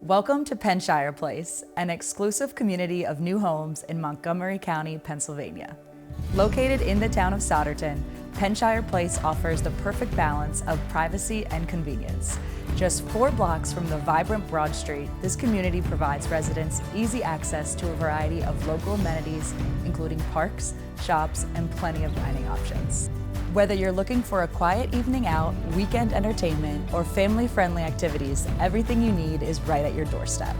Welcome to Penshyre Place, an exclusive community of new homes in Montgomery County, Pennsylvania. Located in the town of Souderton, Penshyre Place offers the perfect balance of privacy and convenience. Just 4 blocks from the vibrant Broad Street, this community provides residents easy access to a variety of local amenities, including parks, shops, and plenty of dining options. Whether you're looking for a quiet evening out, weekend entertainment, or family-friendly activities, everything you need is right at your doorstep.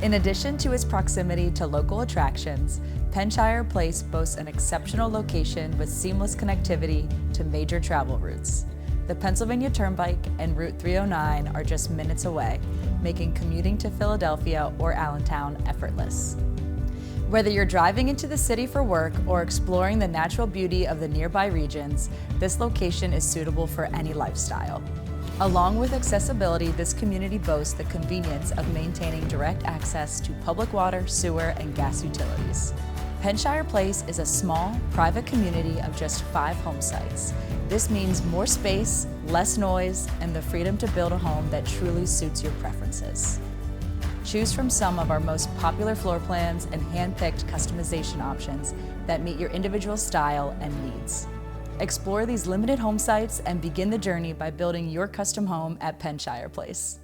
In addition to its proximity to local attractions, Penshyre Place boasts an exceptional location with seamless connectivity to major travel routes. The Pennsylvania Turnpike and Route 309 are just minutes away, making commuting to Philadelphia or Allentown effortless. Whether you're driving into the city for work or exploring the natural beauty of the nearby regions, this location is suitable for any lifestyle. Along with accessibility, this community boasts the convenience of maintaining direct access to public water, sewer, and gas utilities. Penshyre Place is a small, private community of just 5 home sites. This means more space, less noise, and the freedom to build a home that truly suits your preferences. Choose from some of our most popular floor plans and hand-picked customization options that meet your individual style and needs. Explore these limited home sites and begin the journey by building your custom home at Penshyre Place.